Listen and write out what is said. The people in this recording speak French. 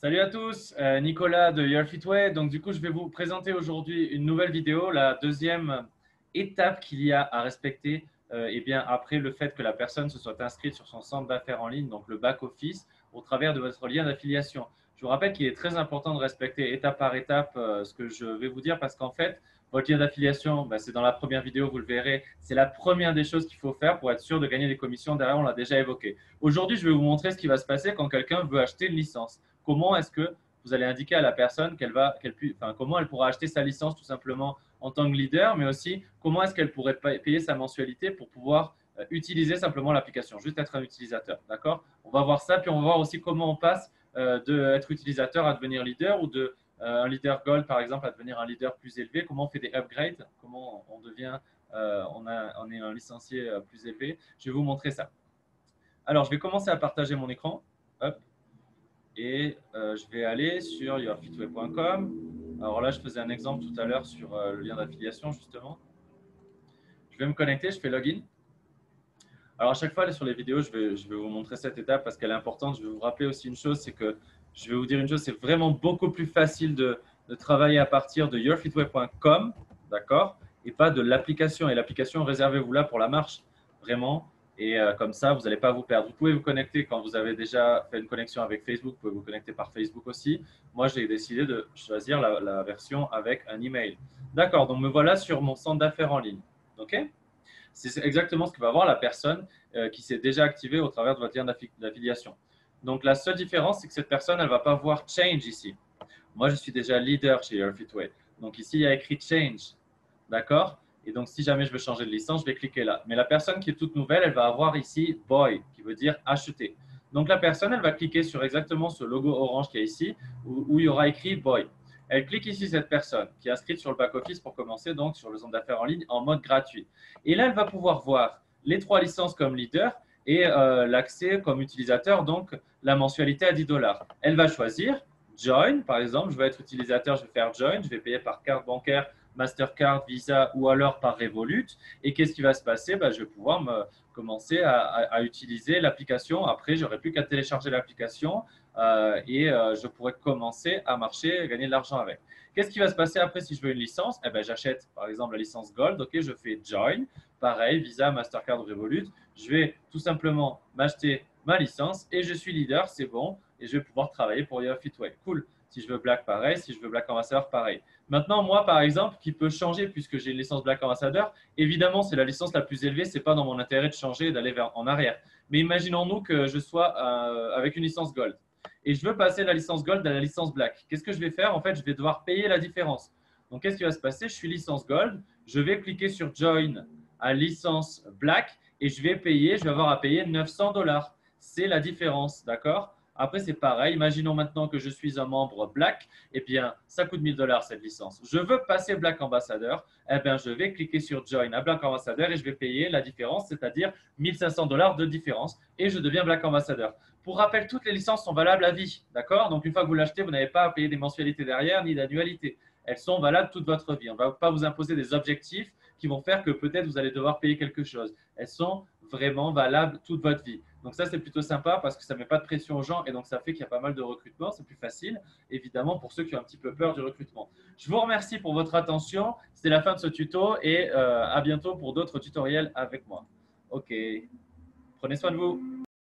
Salut à tous, Nicolas de Your Fit Way. Donc du coup, je vais vous présenter aujourd'hui une nouvelle vidéo, la deuxième étape qu'il y a à respecter eh bien, après le fait que la personne se soit inscrite sur son centre d'affaires en ligne, donc le back-office, au travers de votre lien d'affiliation. Je vous rappelle qu'il est très important de respecter étape par étape ce que je vais vous dire parce qu'en fait, votre lien d'affiliation, ben, c'est dans la première vidéo, vous le verrez, c'est la première des choses qu'il faut faire pour être sûr de gagner des commissions. Derrière, on l'a déjà évoqué. Aujourd'hui, je vais vous montrer ce qui va se passer quand quelqu'un veut acheter une licence. Comment est-ce que vous allez indiquer à la personne comment elle pourra acheter sa licence tout simplement en tant que leader, mais aussi comment est-ce qu'elle pourrait payer sa mensualité pour pouvoir utiliser simplement l'application, juste être un utilisateur. D'accord? On va voir ça, puis on va voir aussi comment on passe d'être utilisateur à devenir leader ou de un leader gold, par exemple, à devenir un leader plus élevé. Comment on fait des upgrades? Comment on devient, on est un licencié plus élevé? Je vais vous montrer ça. Alors, je vais commencer à partager mon écran. Hop. Et je vais aller sur yourfitway.com. Alors là, je faisais un exemple tout à l'heure sur le lien d'affiliation, justement. Je vais me connecter, je fais login. Alors à chaque fois, sur les vidéos, je vais vous montrer cette étape parce qu'elle est importante. Je vais vous rappeler aussi une chose, c'est que je vais vous dire une chose, c'est vraiment beaucoup plus facile de travailler à partir de yourfitway.com, d'accord, et pas de l'application. Et l'application, réservez-vous là pour la marche, vraiment. Et comme ça, vous n'allez pas vous perdre. Vous pouvez vous connecter quand vous avez déjà fait une connexion avec Facebook. Vous pouvez vous connecter par Facebook aussi. Moi, j'ai décidé de choisir la version avec un email. D'accord, donc me voilà sur mon centre d'affaires en ligne. OK? C'est exactement ce que va voir la personne qui s'est déjà activée au travers de votre lien d'affiliation. Donc, la seule différence, c'est que cette personne, elle ne va pas voir Change ici. Moi, je suis déjà leader chez Your Fit Way. Donc, ici, il y a écrit Change. D'accord? Et donc, si jamais je veux changer de licence, je vais cliquer là. Mais la personne qui est toute nouvelle, elle va avoir ici Boy, qui veut dire acheter. Donc, la personne, elle va cliquer sur exactement ce logo orange qui est ici, où il y aura écrit Boy. Elle clique ici, cette personne qui est inscrite sur le back-office pour commencer, donc sur le centre d'affaires en ligne en mode gratuit. Et là, elle va pouvoir voir les 3 licences comme leader et l'accès comme utilisateur, donc la mensualité à 10 dollars. Elle va choisir Join, par exemple. Je vais être utilisateur, je vais faire Join, je vais payer par carte bancaire, Mastercard, Visa ou alors par Revolut. Et qu'est-ce qui va se passer? Je vais pouvoir commencer à utiliser l'application. Après, j'aurai plus qu'à télécharger l'application et je pourrais commencer à marcher et gagner de l'argent avec. Qu'est-ce qui va se passer après si je veux une licence? J'achète par exemple la licence Gold. Ok, je fais Join. Pareil, Visa, Mastercard, Revolut. Je vais tout simplement m'acheter ma licence et je suis leader, c'est bon. Et je vais pouvoir travailler pour Your Fit Way. Cool. Si je veux Black, pareil. Si je veux Black Ambassador, pareil. Maintenant, moi, par exemple, qui peut changer puisque j'ai une licence Black Ambassador, évidemment, c'est la licence la plus élevée. Ce n'est pas dans mon intérêt de changer et d'aller en arrière. Mais imaginons-nous que je sois avec une licence Gold et je veux passer la licence Gold à la licence Black. Qu'est-ce que je vais faire? En fait, je vais devoir payer la différence. Donc, qu'est-ce qui va se passer? Je suis licence Gold. Je vais cliquer sur Join à licence Black et je vais payer. Je vais avoir à payer 900 dollars. C'est la différence, d'accord? Après, c'est pareil. Imaginons maintenant que je suis un membre Black. Eh bien, ça coûte 1000 dollars cette licence. Je veux passer Black Ambassador. Eh bien, je vais cliquer sur Join à Black Ambassador et je vais payer la différence, c'est-à-dire 1500 dollars de différence et je deviens Black Ambassador. Pour rappel, toutes les licences sont valables à vie. D'accord? Donc, une fois que vous l'achetez, vous n'avez pas à payer des mensualités derrière ni d'annualité. Elles sont valables toute votre vie. On ne va pas vous imposer des objectifs qui vont faire que peut-être vous allez devoir payer quelque chose. Elles sont vraiment valables toute votre vie. Donc ça, c'est plutôt sympa parce que ça ne met pas de pression aux gens et donc ça fait qu'il y a pas mal de recrutement. C'est plus facile, évidemment, pour ceux qui ont un petit peu peur du recrutement. Je vous remercie pour votre attention. C'était la fin de ce tuto et à bientôt pour d'autres tutoriels avec moi. OK. Prenez soin de vous.